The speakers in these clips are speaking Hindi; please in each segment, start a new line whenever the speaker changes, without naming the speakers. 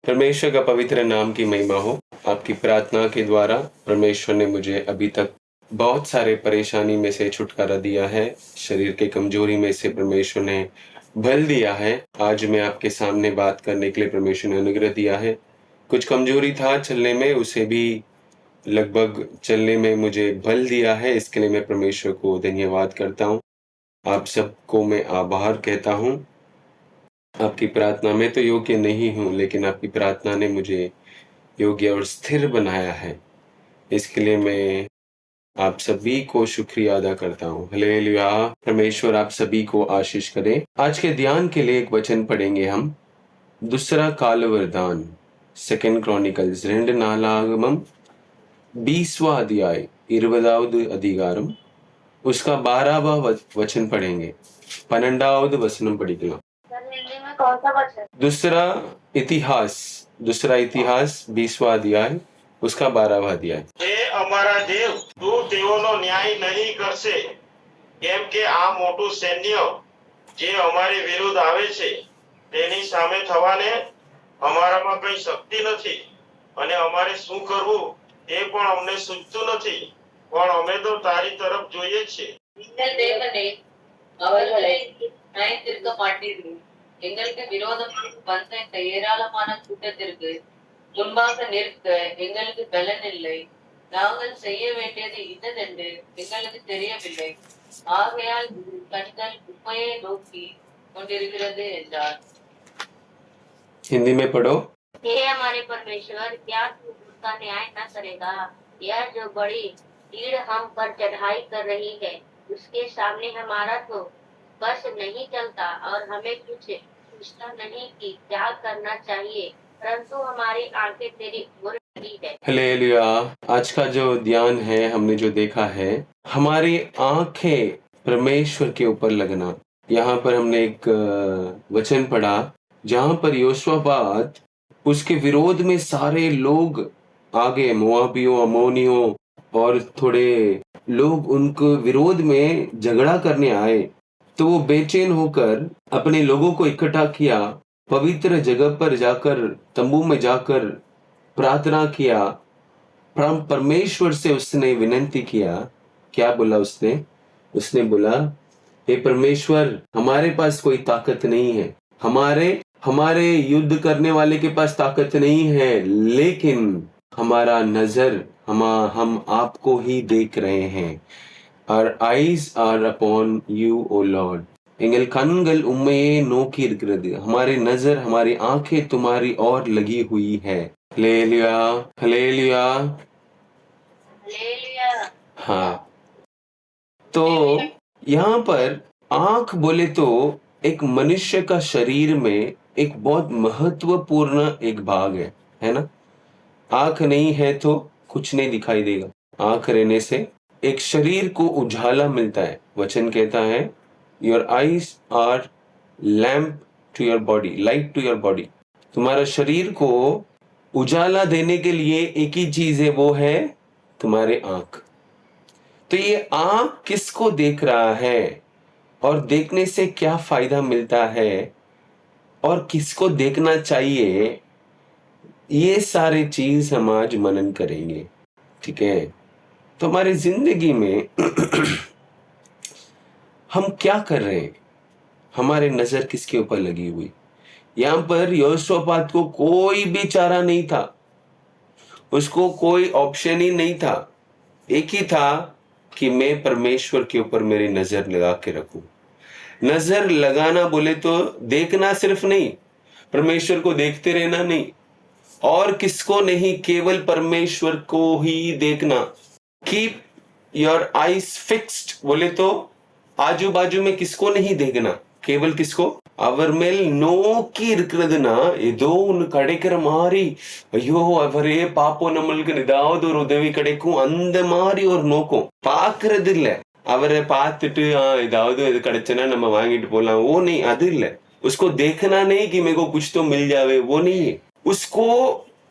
परमेश्वर का पवित्र नाम की महिमा हो। आपकी प्रार्थना के द्वारा परमेश्वर ने मुझे अभी तक बहुत सारे परेशानी में से छुटकारा दिया है। शरीर के कमजोरी में से परमेश्वर ने बल दिया है। आज मैं आपके सामने बात करने के लिए परमेश्वर ने अनुग्रह दिया है। कुछ कमजोरी था चलने में, उसे भी लगभग चलने में मुझे बल दिया है। इसके लिए मैं परमेश्वर को धन्यवाद करता हूँ। आप सबको मैं आभार कहता हूँ। आपकी प्रार्थना में तो योग्य नहीं हूँ, लेकिन आपकी प्रार्थना ने मुझे योग्य और स्थिर बनाया है। इसके लिए मैं आप सभी को शुक्रिया अदा करता हूँ। हालेलुया। परमेश्वर आप सभी को आशीष करे। आज के ध्यान के लिए एक वचन पढ़ेंगे हम। दूसरा कालवरदान, सेकंड क्रॉनिकल्स 2 नाளாகமம் 20वां अध्याय 20வது அதிகாரம் उसका 12वां वचन पढ़ेंगे। 12வது वचனம் படிக்கலாம்।
कौन सा वचन?
दूसरा इतिहास 20वां अध्याय उसका 12वां अध्याय।
हे અમારા દેવ, તું તેઓનો ન્યાય નહીં કરશે, કેમ કે આ મોટું સૈન્ય જે અમારી વિરુદ્ધ આવે છે તેની સામે થવાને અમારામાં કઈ શક્તિ નથી, અને અમારે શું કરવું એ પણ અમને સૂચતું નથી, પણ અમે તો તારી તરફ જોઈએ છીએ.
நீங்கள் தேவனே, அவர்களை நியாயத்திற்க மாட்டீர்கள். எங்களுக்கு விரோதமாக வந்த இந்த ஏராளமான கூட்டத்திற்கு முன்பாக நிற்க எங்களுக்கு பலன் இல்லை. நாங்கள் செய்ய வேண்டியது இன்னதென்று எங்களுக்கு தெரியவில்லை. ஆகையால் கண்கள் உண்மையை நோக்கி கொண்டிருக்கிறது என்றார்।
हिंदी में पढ़ो।
हे हमारे परमेश्वर, क्या तू उसका न्याय न करेगा? यह जो बड़ी भीड़ हम पर चढ़ाई कर रही है, उसके सामने हमारा तो बस नहीं चलता और हमें कुछ सोचता नहीं कि क्या करना चाहिए, परंतु हमारी आंखें तेरी ओर लगी है।
हालेलुया। आज का जो ध्यान है, हमने जो देखा है, हमारी आंखें परमेश्वर के ऊपर लगना। यहाँ पर हमने एक वचन पढ़ा जहाँ पर योशुआपात उसके विरोध में सारे लोग आगे, मोआबियों, अमोनियों और थोड़े लोग उनको विरोध में झगड़ा करने आए, तो वो बेचैन होकर अपने लोगों को इकट्ठा किया, पवित्र जगह पर जाकर, तंबू में जाकर प्रार्थना किया, परमेश्वर से उसने विनती किया। क्या बोला उसने बोला, हे परमेश्वर, हमारे पास कोई ताकत नहीं है, हमारे युद्ध करने वाले के पास ताकत नहीं है, लेकिन हमारा नजर हम आपको ही देख रहे हैं। Our eyes are upon you, O Lord. எங்கள் கண்கள் உம்மையே நோக்கி இருக்கிறது, हमारी नजर, हमारी आंखें तुम्हारी ओर लगी हुई है। Hallelujah, hallelujah,
hallelujah.
हाँ, तो यहाँ पर आंख बोले तो एक मनुष्य का शरीर में एक बहुत महत्वपूर्ण एक भाग है ना। आंख नहीं है तो कुछ नहीं दिखाई देगा। आंख रहने से एक शरीर को उजाला मिलता है। वचन कहता है, your eyes are lamp to your body, light to your body. तुम्हारा शरीर को उजाला देने के लिए एक ही चीज है, वो है तुम्हारे आंख। तो ये आंख किसको देख रहा है और देखने से क्या फायदा मिलता है और किसको देखना चाहिए, ये सारे चीज हम आज मनन करेंगे। ठीक है, तो हमारी जिंदगी में हम क्या कर रहे हैं, हमारे नजर किसके ऊपर लगी हुई। यहां पर यहोशापात को कोई भी चारा नहीं था, उसको कोई ऑप्शन ही नहीं था। एक ही था कि मैं परमेश्वर के ऊपर मेरी नजर लगा के रखूं। नजर लगाना बोले तो देखना सिर्फ नहीं, परमेश्वर को देखते रहना नहीं, और किसको नहीं, केवल परमेश्वर को ही देखना। कीप योर आईज फिक्स्ड बोले तो आजू बाजू में किसको नहीं देखना, केवल किसको, அவர் மேல் நோக்கி இருக்கிறதுனா ஏதோ ஒன்று கிடைக்கிற மாதிரி, ஐயோ அவரே பாப்போம், நம்மளுக்கு ஏதாவது ஒரு உதவி கிடைக்கும், அந்த மாதிரி ஒரு நோக்கம் பாக்குறது இல்ல। அவரை பார்த்துட்டு ஏதாவது இது கிடைச்சனா நம்ம வாங்கிட்டு போலாம், वो नहीं, அது இல்ல। उसको देखना नहीं कि मेरे को कुछ तो मिल जावे, वो नहीं है। उसको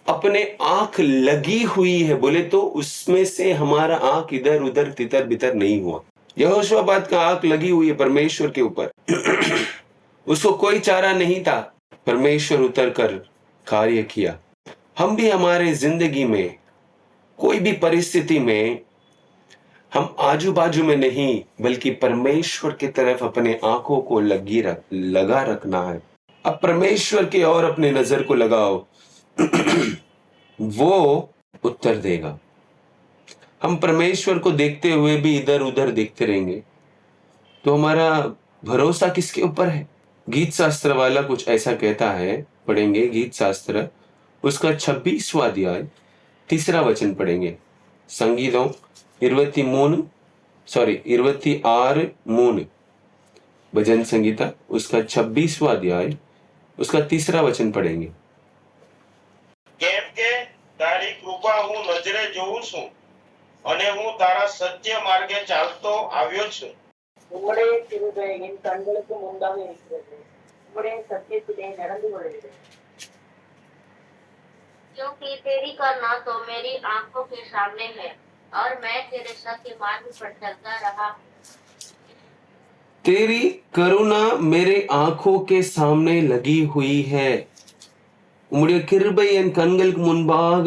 अपने आंख लगी हुई है बोले तो उसमें से हमारा आंख इधर उधर तितर बितर नहीं हुआ। यहोशापात का आंख लगी हुई है परमेश्वर के ऊपर। उसको कोई चारा नहीं था। परमेश्वर उतर कर कार्य किया। हम भी हमारे जिंदगी में कोई भी परिस्थिति में हम आजू बाजू में नहीं बल्कि परमेश्वर की तरफ अपने आंखों को लगा रखना है। अब परमेश्वर की ओर अपने नजर को लगाओ वो उत्तर देगा। हम परमेश्वर को देखते हुए भी इधर उधर देखते रहेंगे तो हमारा भरोसा किसके ऊपर है? गीत शास्त्र वाला कुछ ऐसा कहता है, पढ़ेंगे गीत शास्त्र उसका 26वां अध्याय 3 वचन पढ़ेंगे। संगीतों 26 भजन संगीता उसका 26वां अध्याय उसका 3 वचन पढ़ेंगे।
કેમ કે તારી કૃપા હું નજરે જોઉં છું અને હું તારા સત્ય માર્ગે ચાલતો આવ્યો છું.
உம்முடைய கிருபை என் கண்களுக்கு முன்பாக இருக்கிறது, உம்முடைய सत्यத்திலே நடந்து வருகிறது। क्योंकि तेरी करुणा तो मेरी आंखों के सामने है और मैं तेरे सत्य मार्ग पर चलता रहा।
तेरी करुणा मेरे आंखों के सामने लगी हुई है। உம்முடைய கிருபை என் கண்களுக்கு முன்பாக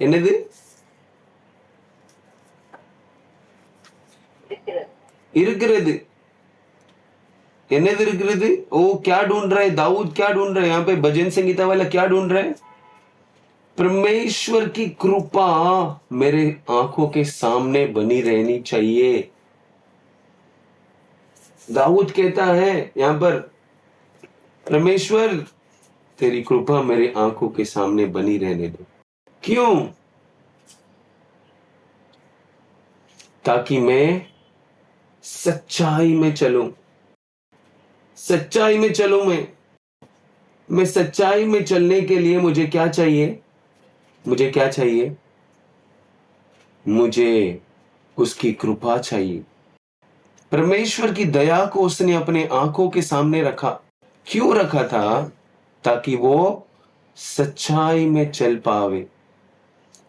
என்னது இருக்கிறது? என்னது இருக்கிறது? ओ क्या ढूंढ रहा है दाऊद? क्या ढूंढ रहा है यहाँ पे भजन संगीता वाला? क्या ढूंढ रहा है? परमेश्वर की कृपा मेरे आंखों के सामने बनी रहनी चाहिए। दाऊद कहता है यहाँ पर, परमेश्वर तेरी कृपा मेरी आंखों के सामने बनी रहने दो। क्यों? ताकि मैं सच्चाई में चलूं। सच्चाई में चलूं। मैं सच्चाई में चलने के लिए मुझे क्या चाहिए? मुझे क्या चाहिए? मुझे उसकी कृपा चाहिए। परमेश्वर की दया को उसने अपने आंखों के सामने रखा। क्यों रखा था? ताकि वो सच्चाई में चल पावे।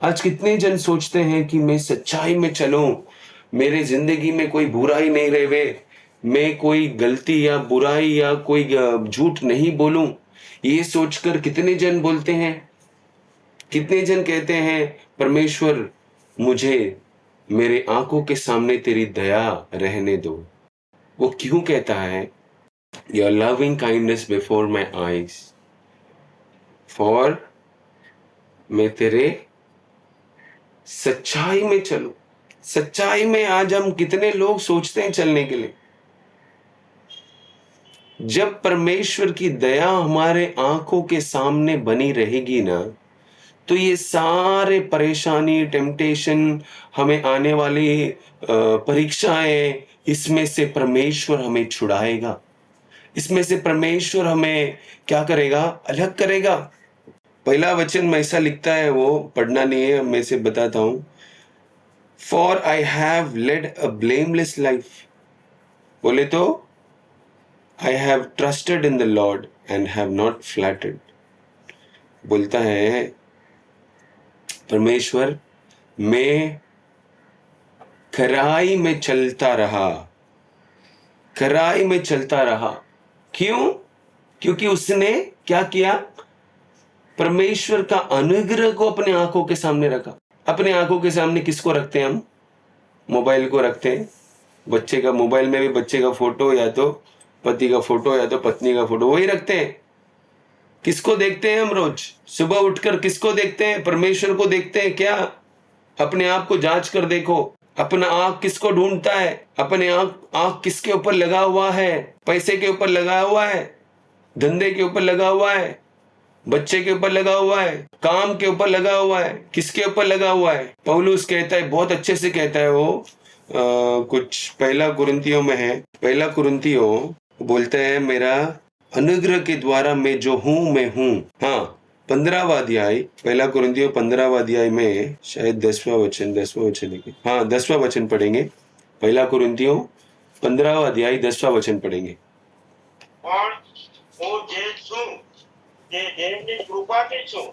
आज कितने जन सोचते हैं कि मैं सच्चाई में चलूं, मेरे जिंदगी में कोई बुराई नहीं रहे, मैं कोई गलती या बुराई या कोई झूठ नहीं बोलूं। ये सोचकर कितने जन बोलते हैं, कितने जन कहते हैं परमेश्वर मुझे मेरे आंखों के सामने तेरी दया रहने दो। वो क्यों कहता है? Your loving kindness before my eyes, for मैं तेरे सच्चाई में चलूं। सच्चाई में आज हम कितने लोग सोचते हैं चलने के लिए। जब परमेश्वर की दया हमारे आंखों के सामने बनी रहेगी ना, तो ये सारे परेशानी, टेम्पटेशन, हमें आने वाली परीक्षाएं, इसमें से परमेश्वर हमें छुड़ाएगा। इसमें से परमेश्वर हमें क्या करेगा? अलग करेगा। पहला वचन में ऐसा लिखता है, वो पढ़ना नहीं है, मैं इसे बताता हूं। For I have led a blameless life. बोले तो I have trusted in the Lord and have not flattered. बोलता है परमेश्वर, मैं खराई में चलता रहा। खराई में चलता रहा। क्यों? क्योंकि उसने क्या किया? परमेश्वर का अनुग्रह को अपने आंखों के सामने रखा। अपने आंखों के सामने किसको रखते हैं हम? मोबाइल को रखते हैं। बच्चे का मोबाइल में भी बच्चे का फोटो, या तो पति का फोटो, या तो पत्नी का फोटो, वही रखते हैं। किसको देखते हैं हम रोज? सुबह उठकर किसको देखते हैं? परमेश्वर को देखते हैं क्या? अपने आप को जांच कर देखो। अपना आंख किसको ढूंढता है? अपने आंख किसके ऊपर लगा हुआ है? पैसे के ऊपर लगा हुआ है? धंधे के ऊपर लगा हुआ है? बच्चे के ऊपर लगा हुआ है? काम के ऊपर लगा हुआ है? किसके ऊपर लगा हुआ है? पौलुस कहता है, बहुत अच्छे से कहता है वो, कुछ पहला कुरिन्थियों में है, पहला कुरिन्थियों बोलते हैं, मेरा अनुग्रह के द्वारा मैं जो हूं मैं हूं। हाँ, 15वां अध्याय, पहला कुरिन्थियों 15वां अध्याय में शायद 10वां वचन है। हाँ, 10वां वचन पढ़ेंगे। पहला कुरिन्थियों 15वां अध्याय 10वां वचन पढ़ेंगे।
પણ હું જે છું તે દેવની કૃપાથી છું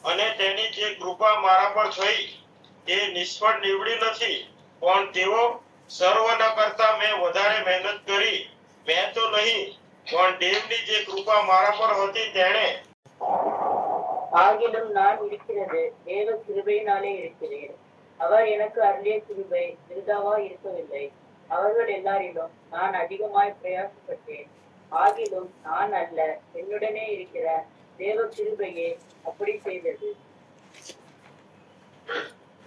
અને તેની જે કૃપા મારા પર થઈ તે નિષ્ફળ નીવડી નથી, પણ તેઓ સર્વ ન કરતા મેં વધારે મહેનત કરી, મેં તો નહીં પણ દેવની જે કૃપા મારા પર હતી તેણે।
ஆகிலும் நான் இருக்கிறது தேவ கிருபையினாலே இருக்கிறேன். அவர் எனக்கு அருளிய கிருபை விருதாவா இருக்கவில்லை. அவர்கள் எல்லாரிலும் நான் அதிகமாய் பிரயாசப்பட்டேன். ஆகிலும் நான் அல்ல, என்னுடனே இருக்கிற தேவ கிருபையே அப்படி செய்தது.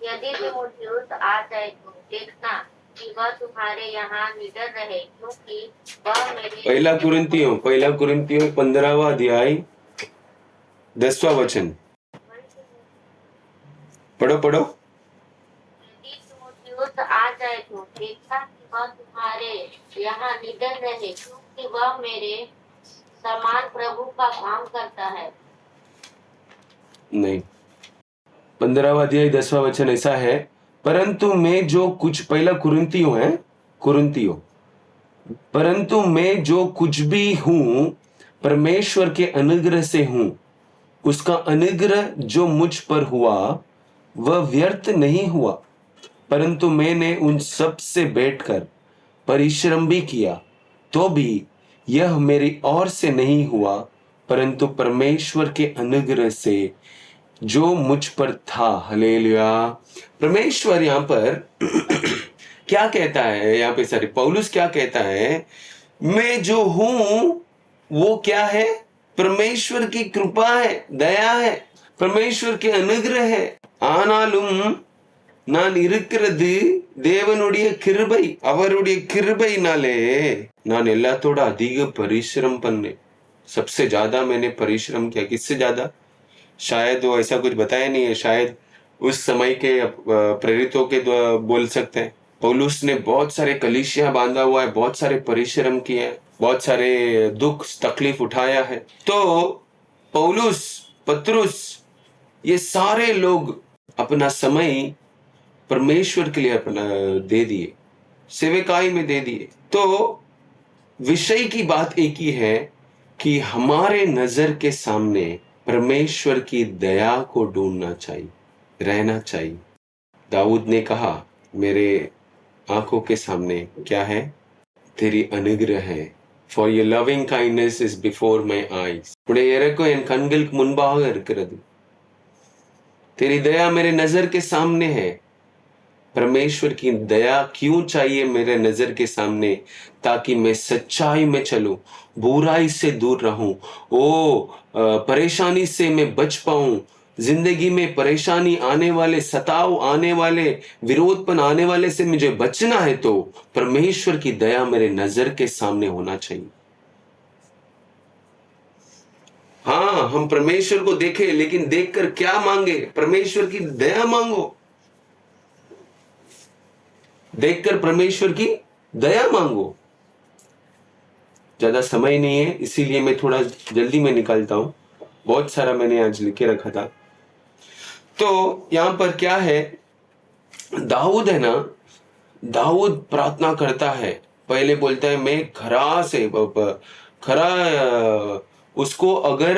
यदि तिमुथियुस आ जाए तो देखना कि वह तुम्हारे यहाँ निडर रहे, क्योंकि वह मेरे
पहला कुरिन्थियों 15वां अध्याय 10वां वचन पढ़ो।
यदि तिमुथियुस आ जाए तो देखना कि वह तुम्हारे यहाँ निडर रहे, क्योंकि वह मेरे समान प्रभु का काम करता है।
नहीं, 15वां अध्याय 10वां वचन ऐसा है, परंतु मैं जो कुछ, पहला कुरिन्थियों, परंतु मैं जो कुछ भी हूं परमेश्वर के अनुग्रह से हूं। उसका अनुग्रह जो मुझ पर हुआ वह व्यर्थ नहीं हुआ, परंतु मैंने उन सब से बैठकर परिश्रम भी किया, तो भी यह मेरी ओर से नहीं हुआ, परंतु परमेश्वर के अनुग्रह से जो मुझ पर था। हालेलुया। परमेश्वर यहाँ पर क्या कहता है, यहाँ पे सॉरी पौलुस क्या कहता है, मैं जो हूं वो क्या है, परमेश्वर की कृपा है, दया है, परमेश्वर के अनुग्रह है. ஆனாலும் நான் இருக்கிறது தேவனுடைய கிருபை, அவருடைய கிருபைனாலே நான் எல்லாத்தோட அதிக परिश्रम பண்ணேன். सबसे ज्यादा मैंने परिश्रम किया. किससे ज्यादा? शायद वो ऐसा कुछ बताया नहीं है, शायद उस समय के प्रेरितों के बोल सकते हैं. पौलुस ने बहुत सारे कलीसिया बांधा हुआ है, बहुत सारे परिश्रम किए हैं, बहुत सारे दुख तकलीफ उठाया है. तो पौलुस, पत्रुस, ये सारे लोग अपना समय परमेश्वर के लिए अपना दे दिए, सेवकाई में दे दिए. तो विषय की बात एक ही है कि हमारे नजर के सामने परमेश्वर की दया को ढूंढना चाहिए, रहना चाहिए. दाऊद ने कहा, मेरे आंखों के सामने क्या है? तेरी अनुग्रह है. For your loving kindness is before my eyes. உடைய இரக்கம் என் கண்களுக்கு முன்பாக இருக்கிறது. तेरी दया मेरे नजर के सामने है. परमेश्वर की दया क्यों चाहिए मेरे नजर के सामने? ताकि मैं सच्चाई में चलूं, बुराई से दूर रहूं, परेशानी से मैं बच पाऊं. जिंदगी में परेशानी आने वाले, सताव आने वाले, विरोधपन आने वाले से मुझे बचना है तो परमेश्वर की दया मेरे नजर के सामने होना चाहिए. हाँ, हम परमेश्वर को देखें, लेकिन देखकर क्या मांगे? परमेश्वर की दया मांगो. देखकर परमेश्वर की दया मांगो. ज्यादा समय नहीं है, इसीलिए मैं थोड़ा जल्दी में निकालता हूं. बहुत सारा मैंने आज लिखे रखा था. तो यहां पर क्या है, दाऊद है ना, दाऊद प्रार्थना करता है. पहले बोलता है मैं खरा उसको अगर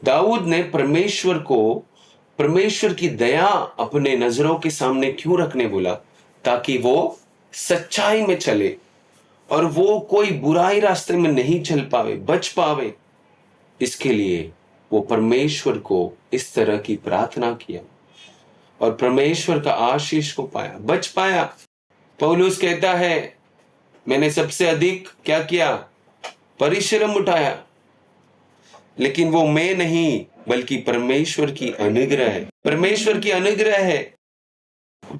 दाऊद ने परमेश्वर की दया अपने नजरों के सामने क्यों रखने बोला? ताकि वो सच्चाई में चले और वो कोई बुराई रास्ते में नहीं चल पावे, बच पावे. इसके लिए वो परमेश्वर को इस तरह की प्रार्थना किया और परमेश्वर का आशीष को पाया, बच पाया. पौलुस कहता है, मैंने सबसे अधिक क्या किया? परिश्रम उठाया. लेकिन वो मैं नहीं, बल्कि परमेश्वर की अनुग्रह है. परमेश्वर की अनुग्रह है,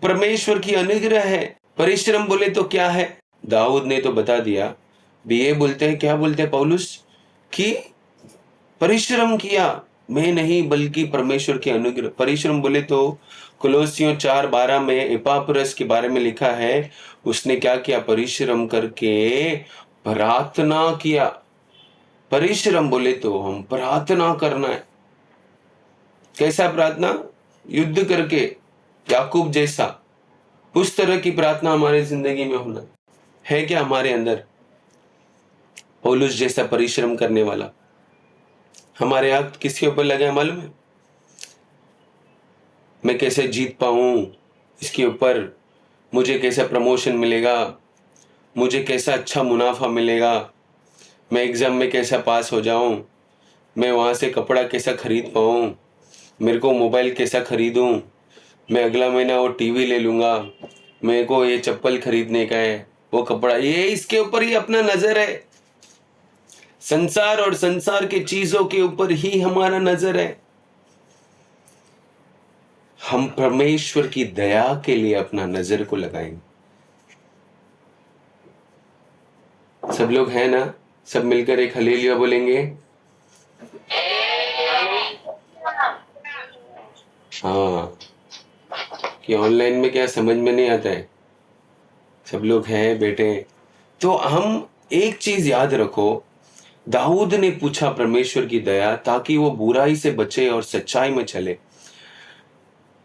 परमेश्वर की अनुग्रह है. परिश्रम बोले तो क्या है? दाऊद ने तो बता दिया. ये बोलते हैं, क्या बोलते हैं पौलुस? कि परिश्रम किया, मैं नहीं बल्कि परमेश्वर की अनुग्रह. परिश्रम बोले तो कोलोसियों 4:12 में एपाफ्रस के बारे में लिखा है, उसने क्या किया? परिश्रम करके प्रार्थना किया. परिश्रम बोले तो हम प्रार्थना करना है. कैसा प्रार्थना? युद्ध करके, याकूब जैसा, उस तरह की प्रार्थना हमारे जिंदगी में होना है. क्या हमारे अंदर पौलुस जैसा परिश्रम करने वाला? हमारे हाथ किसके ऊपर लगे हैं मालूम है? मैं कैसे जीत पाऊं, इसके ऊपर मुझे कैसा प्रमोशन मिलेगा, मुझे कैसा अच्छा मुनाफा मिलेगा, मैं एग्जाम में कैसा पास हो जाऊं, मैं वहां से कपड़ा कैसा खरीद पाऊं, मेरे को मोबाइल कैसा खरीदूं, मैं अगला महीना वो टीवी ले लूंगा, मेरे को ये चप्पल खरीदने का है, वो कपड़ा, ये इसके ऊपर ही अपना नजर है। संसार और संसार के चीजों के ऊपर ही हमारा नजर है। हम परमेश्वर की दया के लिए अपना नजर को लगाएंगे। सब लोग हैं ना? सब मिलकर एक हालेलुया बोलेंगे। हाँ, कि ऑनलाइन में क्या समझ में नहीं आता है? सब लोग हैं बेटे। तो हम एक चीज याद रखो, दाऊद ने पूछा परमेश्वर की दया ताकि वो बुराई से बचे और सच्चाई में चले।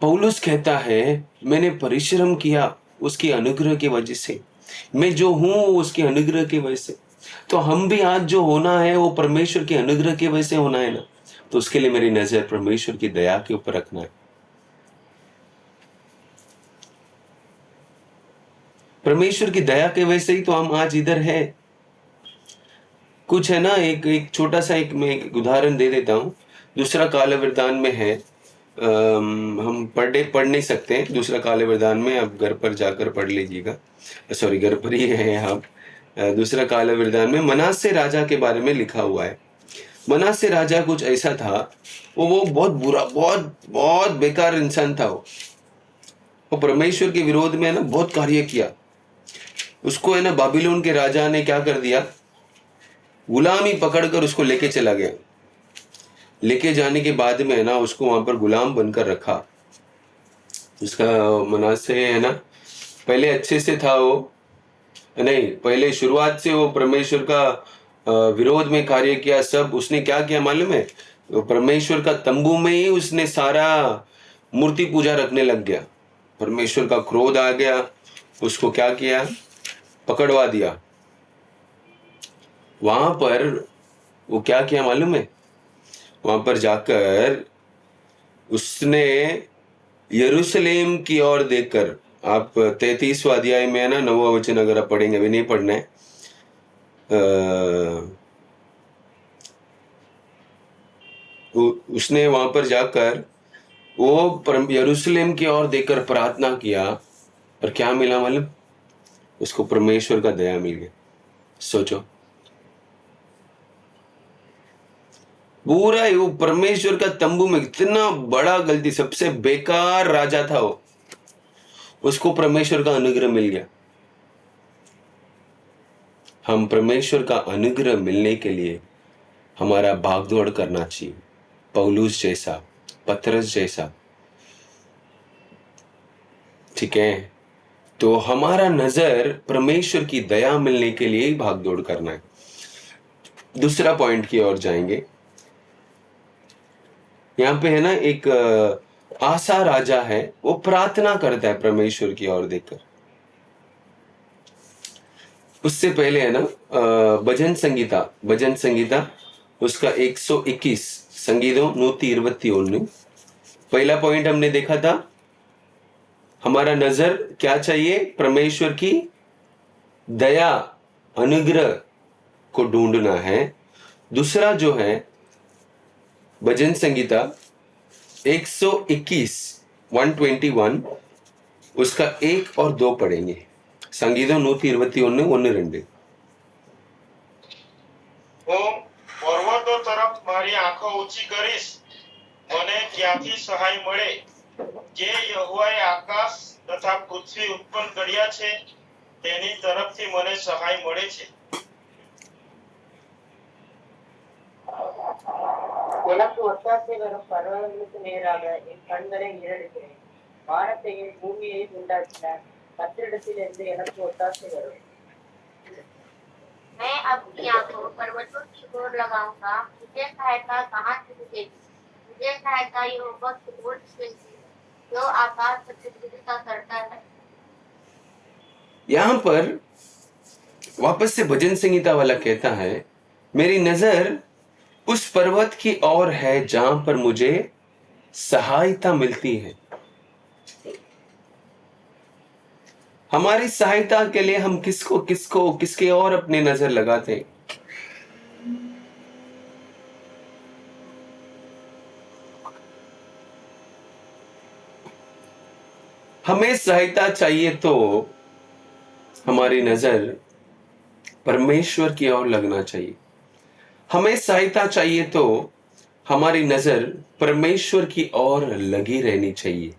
पौलुस कहता है मैंने परिश्रम किया उसके अनुग्रह की वजह से, मैं जो हूं उसके अनुग्रह की वजह से। तो हम भी आज जो होना है वो परमेश्वर के अनुग्रह की वजह से होना है ना। तो उसके लिए मेरी नजर परमेश्वर की दया के ऊपर रखना है। परमेश्वर की दया के वजह से ही तो हम आज इधर है। कुछ है ना, एक छोटा सा मैं एक उदाहरण दे देता हूं। दूसरा काल वरदान में है, हम पढ़ नहीं सकते हैं दूसरा काल वरदान में, आप घर पर जाकर पढ़ लीजिएगा। सॉरी, घर पर ही है आप। दूसरा काल वरदान में मनासे राजा के बारे में लिखा हुआ है। मनासे राजा कुछ ऐसा था, वो बहुत बुरा, बहुत बहुत बेकार इंसान था। वो परमेश्वर के विरोध में ना बहुत कार्य किया। उसको है ना बाबिलोन के राजा ने क्या कर दिया, गुलामी पकड़कर उसको लेके चला गया। लेके जाने के बाद में है ना उसको वहां पर गुलाम बनकर रखा। उसका मनासे है ना पहले अच्छे से था, वो नहीं, पहले शुरुआत से वो परमेश्वर का विरोध में कार्य किया। सब उसने क्या किया मालूम है? वो परमेश्वर का तंबू में ही उसने सारा मूर्ति पूजा रखने लग गया। परमेश्वर का क्रोध आ गया, उसको क्या किया, पकड़वा दिया। वहां पर वो क्या किया मालूम है? वहां पर जाकर उसने यरूशलेम की ओर देखकर, आप 33वां अध्याय में है ना 9वां वचन अगर आप पढ़ेंगे, अभी नहीं पढ़ना है, उसने वहां पर जाकर वो यरूशलेम की ओर देखकर प्रार्थना किया और क्या मिला मालूम? उसको परमेश्वर का दया मिल गया। सोचो, पूरा वो परमेश्वर का तंबू में इतना बड़ा गलती, सबसे बेकार राजा था वो, उसको परमेश्वर का अनुग्रह मिल गया। हम परमेश्वर का अनुग्रह मिलने के लिए हमारा भागदौड़ करना चाहिए, पौलुस जैसा, पतरस जैसा। ठीक है, तो हमारा नजर परमेश्वर की दया मिलने के लिए ही भागदौड़ करना है। दूसरा पॉइंट की ओर जाएंगे। यहां पे है ना एक आसा राजा है, वो प्रार्थना करता है परमेश्वर की ओर देखकर। उससे पहले है ना भजन संगीता उसका 121 संगीतों 121। पहला पॉइंट हमने देखा था, हमारा नजर क्या चाहिए? परमेश्वर की दया, अनुग्रह को ढूंढना है। दूसरा जो है भजन संगीता 121 121, उसका 1 और 2 पढ़ेंगे। संगीतों 121 1-2।
હું પર્વતો તરફ મારી આંખો ઊંચી કરીશ, મને ક્યાંથી સહાય મળે? જે યહોવાએ આકાશ તથા પૃથ્વી ઉત્પન્ન કર્યા છે તેની તરફથી મને સહાય મળે છે.
எனக்கு ஒத்தாசை வரும் பர்வதங்களுக்கு நேராக என் கண்களை ஏறெடுக்கிறேன். வானத்தையும் பூமியையும் உண்டாக்கின கர்த்தரிடத்திலிருந்து எனக்கு ஒத்தாசை வரும்.
मैं अपनी आंखों पर्वतों की ओर लगाऊंगा, मुझे सहायता कहाँ से मिलेगी? मुझे सहायता यहोवा की ओर से मिलेगी, जो आकाश पर प्रतिष्ठा करता है।
यहां पर वापस से भजन संगीता वाला कहता है, मेरी नजर उस पर्वत की ओर है जहां पर मुझे सहायता मिलती है। हमारी सहायता के लिए हम किसके और अपनी नजर लगाते हैं? हमें सहायता चाहिए तो हमारी नजर परमेश्वर की ओर लगना चाहिए। हमें सहायता चाहिए तो हमारी नजर परमेश्वर की ओर लगी रहनी चाहिए।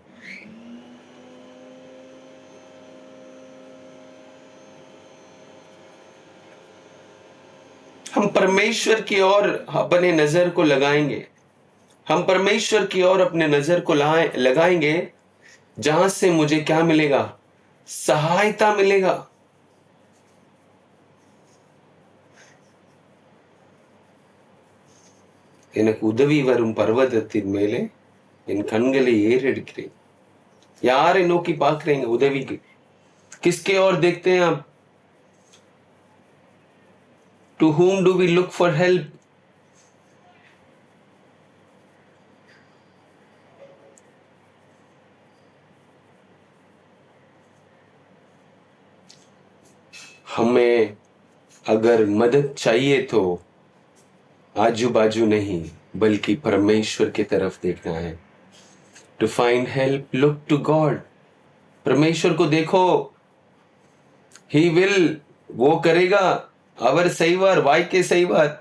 हम परमेश्वर की ओर अपने नजर को लगाएंगे, हम परमेश्वर की ओर अपने नजर को लगाएंगे, जहां से मुझे क्या मिलेगा? सहायता मिलेगा। எனக்கு உதவி வரும் பர்வதத்தின் மேலே என் கண்களை ஏறெடுக்கிறேன்। யாரை நோக்கி பார்க்கிறீங்க உதவிக்கு? किसके ओर देखते हैं आप? To whom do we look for help? हमें अगर मदद चाहिए तो आजू बाजू नहीं बल्कि परमेश्वर की तरफ देखना है। To find help look to God. परमेश्वर को देखो, ही विल, वो करेगा। அவர் செய்வார், வாய்க்கே செய்வார்।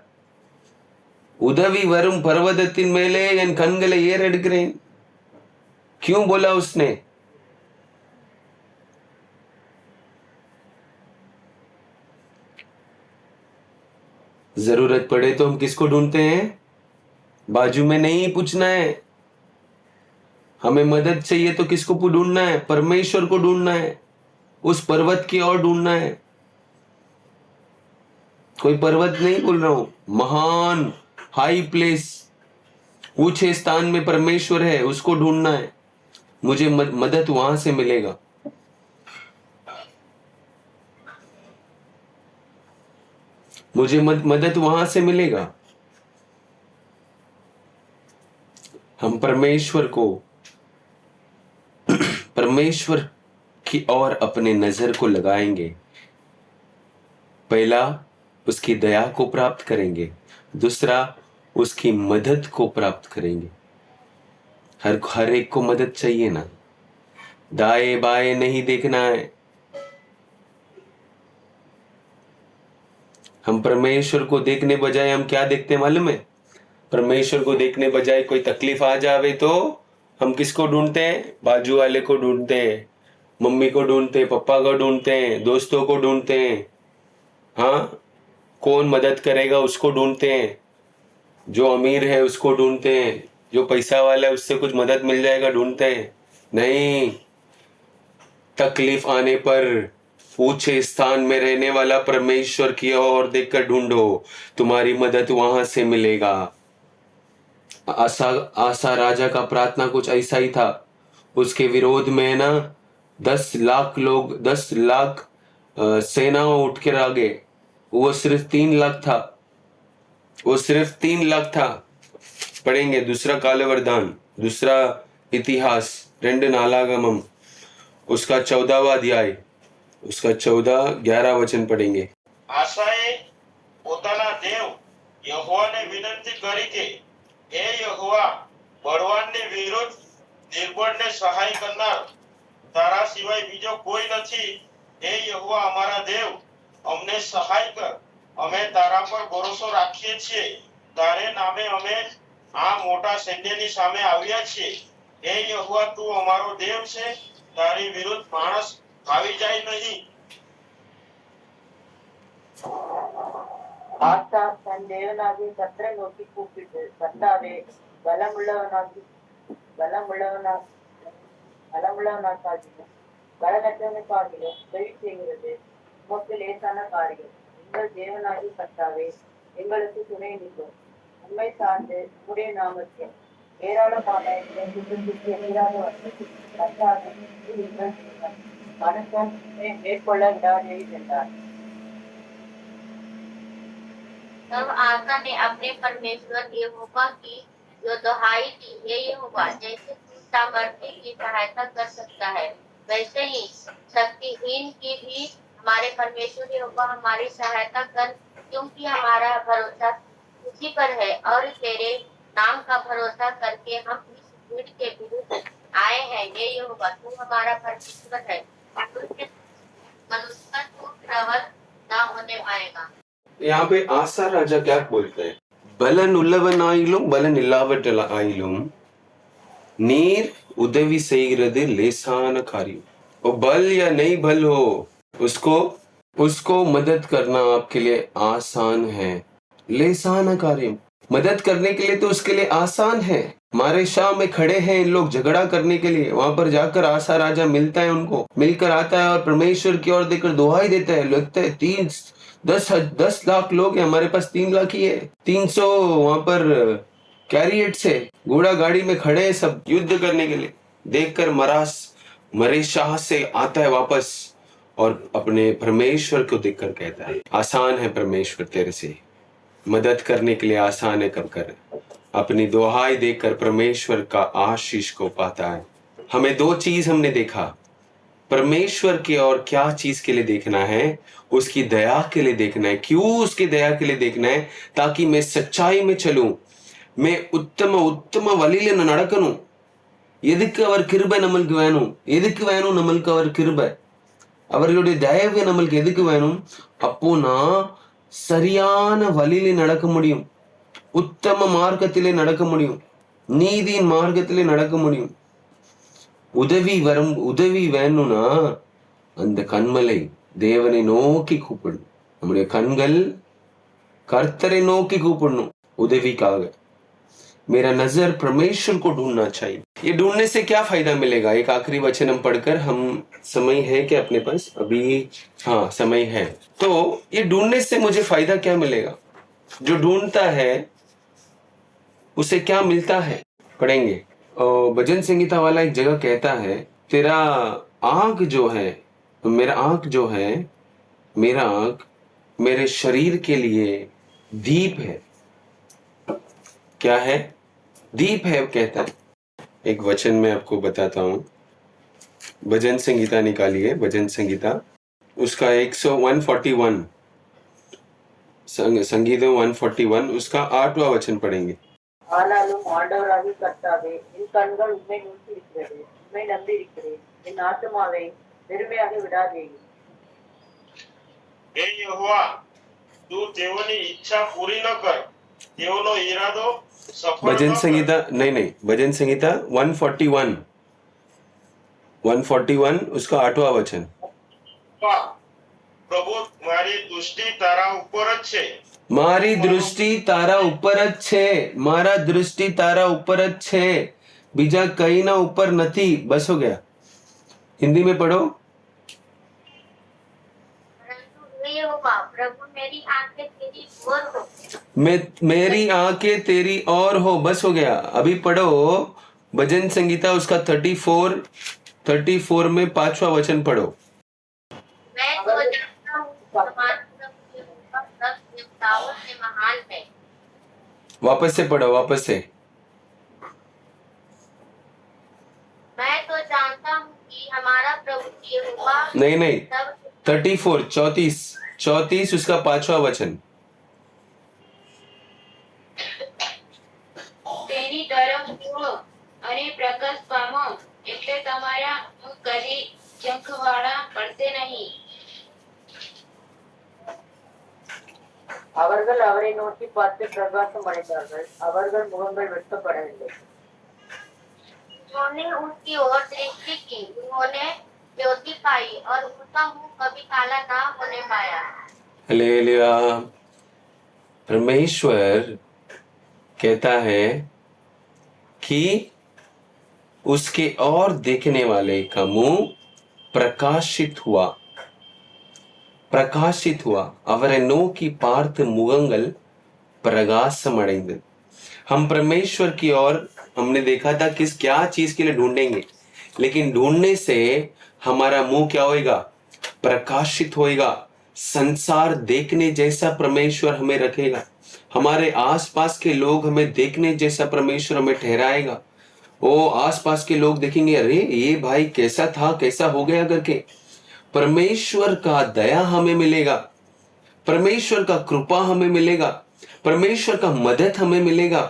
உதவி வரும் பர்வதத்தின் மேலே என் கண்களை ஏறெடுக்கிறேன்। क्यों बोला उसने? जरूरत पड़े तो हम किसको ढूंढते हैं? बाजू में नहीं पूछना है। हमें मदद चाहिए तो किसको ढूंढना है? परमेश्वर को ढूंढना है, उस पर्वत की ओर ढूंढना है। कोई पर्वत नहीं बोल रहा हूं, महान हाई प्लेस, ऊंचे स्थान में परमेश्वर है, उसको ढूंढना है। मुझे मदद वहां से मिलेगा। मुझे मदद वहां से मिलेगा। हम परमेश्वर को, परमेश्वर की ओर अपने नजर को लगाएंगे। पहला, उसकी दया को प्राप्त करेंगे। दूसरा, उसकी मदद को प्राप्त करेंगे। हर एक को मदद चाहिए ना, दाएं बाएं नहीं देखना है। हम परमेश्वर को देखने बजाय हम क्या देखते हैं मालूम है? परमेश्वर को देखने बजाय कोई तकलीफ आ जावे तो हम किसको ढूंढते हैं? बाजू वाले को ढूंढते हैं, मम्मी को ढूंढते हैं, पापा को ढूंढते हैं, दोस्तों को ढूंढते हैं। हाँ, कौन मदद करेगा उसको ढूंढते हैं। जो अमीर है उसको ढूंढते हैं, जो पैसा वाला है उससे कुछ मदद मिल जाएगा ढूंढते हैं। नहीं, तकलीफ आने पर ऊंचे स्थान में रहने वाला परमेश्वर की ओर देखकर ढूंढो, तुम्हारी मदद वहां से मिलेगा। आसा राजा का प्रार्थना कुछ ऐसा ही था। उसके विरोध में ना 10 लाख लोग, 10 लाख सेना उठ कर आ गए। वो सिर्फ 3 लाख था, वो सिर्फ 3 लाख था। पढ़ेंगे दूसरा कालवरदान, दूसरा इतिहास 2 नालागमम, उसका 14वां अध्याय, उसका 14-11 वचन पढ़ेंगे।
આશાએ પોતાના દેવ યહોવાને વિનંતી કરી કે હે યહોવા, બળવાનની વિરુદ્ધ નિર્બળને સહાય કરનાર તારા સિવાય બીજો કોઈ નથી। હે યહોવા અમારા દેવ, અમને સહાય કર। અમે તારા પર ભરોસો રાખીએ છીએ। તારે નામે અમે આ મોટા સૈન્યની સામે આવ્યા છીએ। હે યહોવા, તું અમારો દેવ છે, તારી વિરુદ્ધ માણસ આવી જાય નહીં।
ஆசா தன் தேவனாகிய கர்த்தரை நோக்கி கூப்பிட்டு, கர்த்தாவே, பலமுள்ளவனாக்காகிலும் பலனற்றவனுக்காகிலும் உதவி செய்கிறது உமக்கு லேசான காரியம்। எங்கள் தேவனாகிய கர்த்தாவே, எங்களுக்கு துணை நிற்கும்। உண்மை சார்ந்து உம்முடைய நாமத்தில் ஏராளமான எங்கள் குற்றத்திற்கு எதிராக வந்து கர்த்தாவே, நீர் எங்கள் தேவன், மனுஷன் மேற்கொள்ள விடாதீர் என்றார்।
तब आसा ने अपने परमेश्वर यहोवा की जो दुहाई दी, हे यहोवा, जैसे तू सामर्थ्य की सहायता कर सकता है, वैसे ही शक्तिहीन की भी हमारे परमेश्वर यहोवा हमारी सहायता कर, क्योंकि हमारा भरोसा उसी पर है और तेरे नाम का भरोसा करके हम इस भीड़ के विरुद्ध आए हैं। हे यहोवा, तू हमारा परमेश्वर है। मनुष्य का तू प्रबल ना होने पाएगा।
यहाँ पे आसा राजा क्या बोलते हैं? பலன் உள்ளவனாயிலும் பலன் இல்லாவிட்டாயிலும் நீர் उदवी செய்கிறது லேசான காரியம்। वो बल या नहीं बल हो, उसको उसको मदद करना आपके लिए आसान है। लेसान कार्य, मदद करने के लिए तो उसके लिए आसान है। हमारे शाह में खड़े हैं इन लोग झगड़ा करने के लिए, वहां पर जाकर आसा राजा मिलता है, उनको मिलकर आता है और परमेश्वर की ओर देखकर दुहाई देता है। लगता है 10 लाख लोग हैं, हमारे पास 3 लाख ही है। 300 वहां पर कैरियट से घोड़ा गाड़ी में खड़े हैं सब युद्ध करने के लिए। देखकर मरे शाह से आता है वापस और अपने परमेश्वर को देखकर कहता है, आसान है परमेश्वर तेरे से मदद करने के लिए, आसान है कर अपनी दुहाई देकर परमेश्वर का आशीष को पाता है। हमें 2 चीज हमने देखा, परमेश्वर की और क्या चीज के लिए देखना है? उसकी दया के लिए देखना है। क्यों उसकी दया के लिए देखना है? ताकि मैं सच्चाई में चलूं, मैं उत्तम வழியில நான் நடக்கணும்। எதுக்கு அவர் கிருபை நம்மளுக்கு வேணும்? எதுக்கு வேணும் நம்மளுக்கு அவர் கிருபை? அவர்களுடைய தயவு நம்மளுக்கு எதுக்கு வேணும்? அப்போ நான் சரியான வழியிலே நடக்க முடியும், உத்தம மார்க்கத்திலே நடக்க முடியும், நீதியின் மார்க்கத்திலே நடக்க முடியும்। உதவி வேணும்னா அந்த கண்மலை தேவனை நோக்கி கூப்பிடணும்। நம்முடைய கண்கள் கர்த்தரை நோக்கி கூப்பிடணும் உதவிக்காக। मेरा नजर परमेश्वर को ढूंढना चाहिए। ये ढूंढने से क्या फायदा मिलेगा? एक आखिरी वचन हम पढ़कर, हम समय है कि अपने पास अभी? हाँ, समय है। तो ये ढूंढने से मुझे फायदा क्या मिलेगा? जो ढूंढता है उसे क्या मिलता है? पढ़ेंगे। भजन संगीता वाला एक जगह कहता है, तेरा आंख जो है, मेरा आंख जो है, मेरा आंख मेरे शरीर के लिए दीप है। क्या है? दीप है कहता है। एक वचन मैं आपको बताता हूं। भजन संगीता निकालिए, भजन संगीता उसका 141 संगीत 141 उसका 8वां वचन पढ़ेंगे।
ஆனாலும் ஆண்டவராகிய கர்த்தாவே, என் கண்கள் உம்மை நோக்கி இருக்கிறது, உம்மை நம்பி இருக்கிறேன், என் ஆத்துமாவை வெறுமையாக விடாதேயும்।
हे यहोवा, तू તેઓની ઈચ્છા પૂરી ન કર, તેઓનો ઈરાદો સફળ
भजन
ન કર।
संगीता नहीं, भजन संगीता 141 उसका 8वां वचन।
પ્રભુ, મારી દૃષ્ટિ તારા ઉપર જ છે।
मारी दृष्टि तारा ऊपर ज छे, मारा दृष्टि तारा ऊपर ज छे, बीजा कहीं ना ऊपर नथी। बस हो गया। हिंदी में पढ़ो।
परंतु हे यहोवा, प्रभु मेरी आंखें तेरी ओर हो।
मेरी आंखें तेरी ओर हो। बस हो गया। अभी पढ़ो भजन संगीता उसका 34 में 5वां वचन पढ़ो।
मैं तो जानता हूँ हमारा प्रभु यहोवा सब देवताओं से महान है।
वापस से पढ़ो, वापस से।
मैं तो जानता हूँ कि हमारा प्रभु यहोवा
नहीं,
सब
34 उसका 5वां वचन।
તેની તરફ જુઓ અને પ્રકાશ પામો, એટલે તમારા મુખ કદી ઝંખવાળા પડશે નહીં।
அவர்கள் அவரை நோக்கி பார்த்து பிரகாசம் அடைந்தார்கள், அவர்கள் முகங்கள் வெட்கப்படவில்லை।
उन्होंने उसकी ओर दृष्टि की, उन्होंने ज्योति पाई और उनका मुंह कभी काला ना होने पाया।
हालेलुया। परमेश्वर कहता है कि उसके और देखने वाले का मुंह प्रकाशित हुआ। அவரை நோக்கி பார்த்து முகங்கள் प्रकाशम अடைந்தது। हम परमेश्वर की ओर हमने देखा था किस क्या चीज के लिए ढूंढेंगे, लेकिन ढूंढने से हमारा मुंह क्या होएगा? प्रकाशित होएगा। संसार देखने जैसा परमेश्वर हमें रखेगा। हमारे आसपास के लोग हमें देखने जैसा परमेश्वर हमें ठहराएगा। ओ आसपास के लोग देखेंगे, अरे ये भाई कैसा था, कैसा हो गया करके। परमेश्वर का दया हमें मिलेगा, परमेश्वर का कृपा हमें मिलेगा। परमेश्वर का मदद हमें मिलेगा,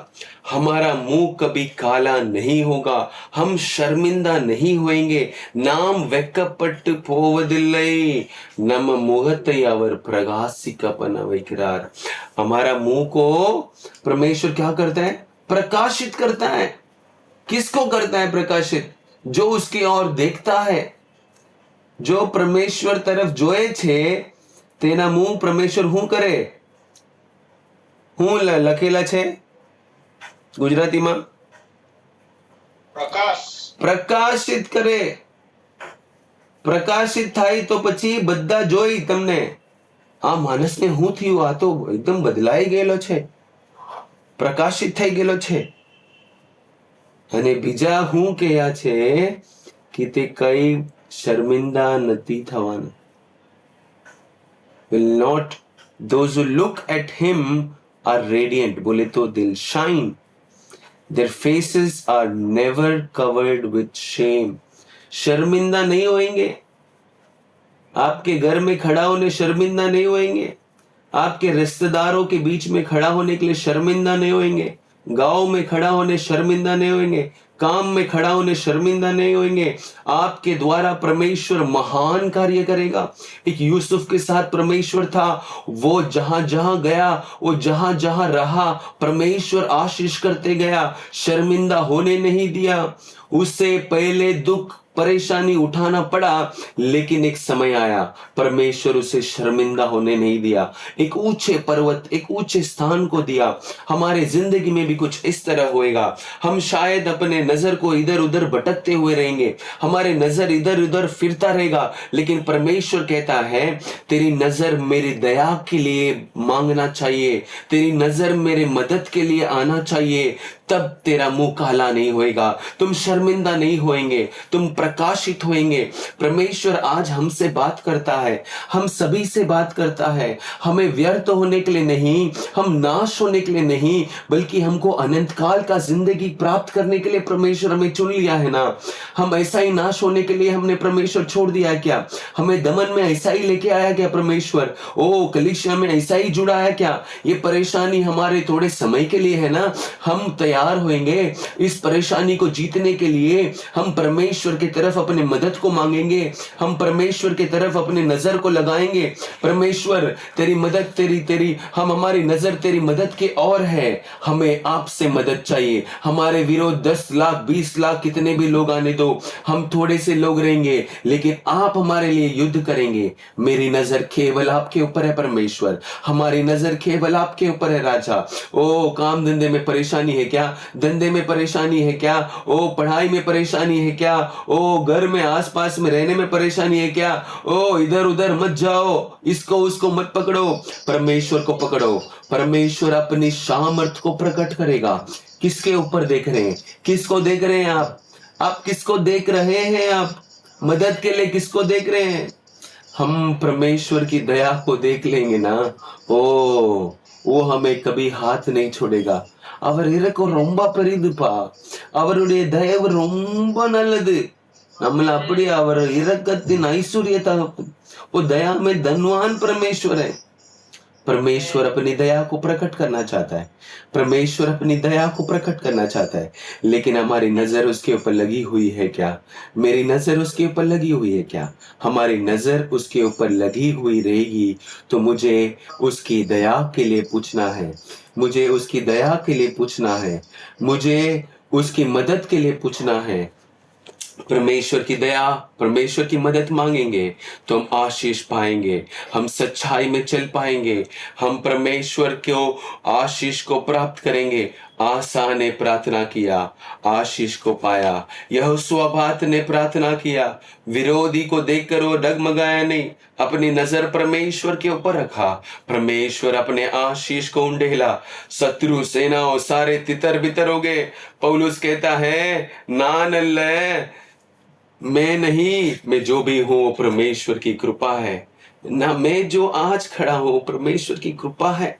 हमारा मुंह कभी काला नहीं होगा, हम शर्मिंदा नहीं होएंगे. நாம் வெட்கப்பட்டு போவதில்லை, நம்ம முகத்தை அவர் பிரகாசிக்க பண்ண வைக்கிறார். हमारा मुंह को परमेश्वर क्या करता है? प्रकाशित करता है. किसको करता है प्रकाशित? जो उसकी ओर देखता है, जो परमेश्वर तरफ જોએ છે તેના મુંહ પરમેશ્વર શું કરે? હું લખેલા છે ગુજરાતીમાં?
પ્રકાશ
પ્રકાશિત કરે. પ્રકાશિત થાય તો પછી બધા જોઈ તમને આ માણસને શું થયું, આ તો એકદમ બદલાઈ ગયેલો છે, પ્રકાશિત થઈ ગયેલો છે. અને બીજા શું કહ્યા છે કે તે કઈ શર્મિંદા નથી થવાના. will not, those who look at him are radiant. बोले तो they'll shine. Their faces are never covered with shame. शर्मिंदा नहीं होएंगे. आपके घर में खड़ा होने शर्मिंदा नहीं होएंगे. आपके रिश्तेदारों के बीच में खड़ा होने के लिए शर्मिंदा नहीं होएंगे. गांव में खड़ा होने शर्मिंदा नहीं होएंगे. काम में खड़ा होने शर्मिंदा नहीं होएंगे. आपके द्वारा परमेश्वर महान कार्य करेगा. एक यूसुफ के साथ परमेश्वर था, वो जहां जहां गया, वो जहां जहां रहा, परमेश्वर आशीष करते गया, शर्मिंदा होने नहीं दिया. उससे पहले दुख परेशानी उठाना पड़ा, लेकिन एक समय आया परमेश्वर उसे शर्मिंदा होने नहीं दिया. एक ऊंचे पर्वत, एक ऊंचे स्थान को दिया. हमारे जिंदगी में भी कुछ इस तरह होएगा. हम शायद अपने नजर को इधर उधर भटकते हुए रहेंगे, हमारे नजर इधर उधर फिरता रहेगा, लेकिन परमेश्वर कहता है तेरी नजर मेरी दया के लिए मांगना चाहिए, तेरी नजर मेरे मदद के लिए आना चाहिए, तब तेरा मुंह काला नहीं होएगा, तुम शर्मिंदा नहीं होएंगे, तुम प्रकाशित होएंगे. परमेश्वर आज हमसे बात करता है, हम सभी से बात करता है. हमें व्यर्थ होने के लिए नहीं, हम नाश होने के लिए नहीं, बल्कि हमको अनंत काल का जिंदगी प्राप्त करने के लिए परमेश्वर हमें चुन लिया है ना. हम ऐसा ही नाश होने के लिए हमने परमेश्वर छोड़ दिया क्या? हमें दमन में ऐसा ही लेके आया क्या परमेश्वर? ओ कलीसिया में ऐसा ही जुड़ा है क्या? ये परेशानी हमारे थोड़े समय के लिए है ना. हम तैयार होंगे इस परेशानी को जीतने के लिए. हम परमेश्वर की तरफ अपनी मदद को मांगेंगे, हम परमेश्वर की तरफ अपनी नजर को लगाएंगे. परमेश्वर तेरी मदद, तेरी हम हमारी नजर तेरी मदद की ओर है. हमें आपसे मदद चाहिए. हमारे विरोध 10 लाख 20 लाख कितने भी लोग आने दो, हम थोड़े से लोग रहेंगे, लेकिन आप हमारे लिए युद्ध करेंगे. मेरी नजर केवल आपके ऊपर है परमेश्वर, हमारी नजर केवल आपके ऊपर है राजा. ओ काम धंधे में परेशानी है क्या? धंधे में परेशानी है क्या? ओ पढ़ाई में परेशानी है क्या? ओ घर में आसपास में रहने में परेशानी है क्या? ओ इधर उधर मत जाओ, इसको उसको मत पकड़ो, परमेश्वर को पकड़ो. परमेश्वर अपनी सामर्थ को प्रकट करेगा. किसके ऊपर देख रहे हैं? किसको देख रहे हैं आप किसको देख रहे हैं? आप मदद के लिए किसको देख रहे हैं? हम परमेश्वर की दया को देख लेंगे ना, ओ वो हमें कभी हाथ नहीं छोड़ेगा. அவர் இரக்கம் ரொம்ப பெரிதுப்பா, அவருடைய தயவு ரொம்ப நல்லது. நம்மள அப்படி அவர் இரக்கத்தின் ஐஸ்வர்யத்தை, वो दया में धनवान परमेश्वर है. परमेश्वर अपनी दया को प्रकट करना चाहता है, परमेश्वर अपनी दया को प्रकट करना चाहता है, लेकिन हमारी नजर उसके ऊपर लगी हुई है क्या? मेरी नजर उसके ऊपर लगी हुई है क्या? हमारी नजर उसके ऊपर लगी हुई रहेगी तो मुझे उसकी दया के लिए पूछना है, मुझे उसकी दया के लिए पूछना है, मुझे उसकी मदद के लिए पूछना है. परमेश्वर की दया, परमेश्वर की मदद मांगेंगे तो हम आशीष पाएंगे, हम सच्चाई में चल पाएंगे, हम परमेश्वर को आशीष को प्राप्त करेंगे. आसा ने प्रार्थना किया, आशीष को पाया. यहोशुआबात ने प्रार्थना किया, विरोधी को देखकर वो डगमगाया नहीं, अपनी नजर परमेश्वर के ऊपर रखा. परमेश्वर अपने आशीष को उंडेला. शत्रु सेनाओं सारे तितर बितर हो गए. पौलुस कहता है ना नल्ले मैं नहीं, मैं जो भी हूं वो परमेश्वर की कृपा है ना. मैं जो आज खड़ा हूं परमेश्वर की कृपा है.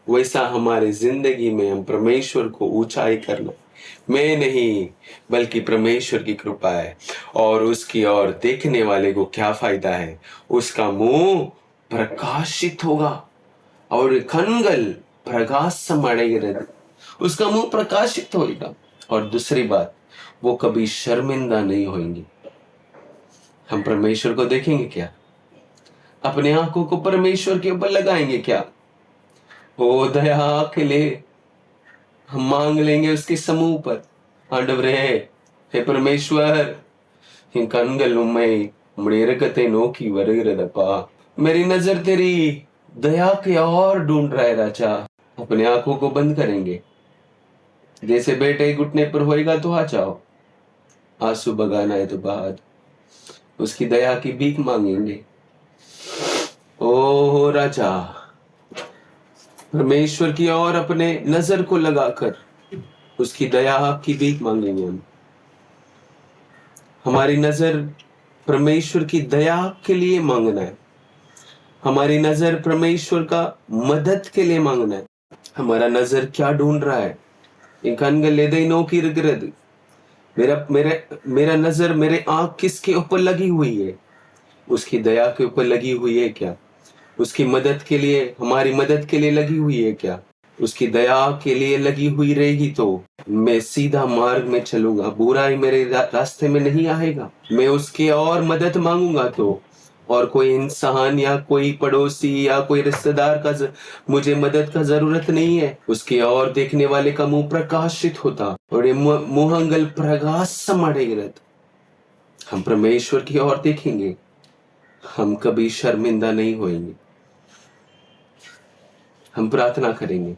वैसा हमारे जिंदगी में हम परमेश्वर को ऊंचाई करना, मैं नहीं बल्कि परमेश्वर की कृपा है. और उसकी ओर देखने वाले को क्या फायदा है? उसका मुंह प्रकाशित होगा और कनगल प्रकाशम अड़ेगिरदु, उसका मुंह प्रकाशित होगा। और दूसरी बात, वो कभी शर्मिंदा नहीं होंगे। हम परमेश्वर को देखेंगे क्या? अपने आंखों को परमेश्वर के ऊपर लगाएंगे क्या? ओ दया के लिए हम मांग लेंगे उसके समूह पर, ஆண்டவரே, हे परमेश्वर, என் கண்கள் உம்மை உம்முடைய இரக்கத்தை नोकी வருகிறதப்பா। मेरी नजर तेरी दया की ओर ढूंढ रहा है राजा। अपने आंखों को बंद करेंगे, जैसे बेटे घुटने पर होएगा तो आ जाओ, आंसू बगाना है तो बाद, उसकी दया की भीख मांगेंगे। ओ राजा, परमेश्वर की ओर अपने नजर को लगाकर उसकी दया की भीख मांगेंगे हम। हमारी नजर परमेश्वर की दया के लिए मांगना है, हमारी नजर परमेश्वर का मदद के लिए मांगना है। हमारा नजर क्या ढूंढ रहा है? என் கண்கள் எதை நோக்கி இருக்கிறது? मेरा मेरा मेरा नजर, मेरे आंख किसके ऊपर लगी हुई है? उसकी दया के ऊपर लगी हुई है क्या? उसकी मदद के लिए, हमारी मदद के लिए लगी हुई है क्या? उसकी दया के लिए लगी हुई रहेगी तो मैं सीधा मार्ग में चलूंगा, बुराई मेरे रास्ते में नहीं आएगा। मैं उसके और मदद मांगूंगा तो, और कोई इंसान या कोई पड़ोसी या कोई रिश्तेदार का मुझे मदद का जरूरत नहीं है। उसके और देखने वाले का मुंह प्रकाशित होता और ये मुहंगल प्रकाशम अड़ेगिरदु। हम परमेश्वर की ओर देखेंगे, हम कभी शर्मिंदा नहीं होंगे। हम प्रार्थना करेंगे।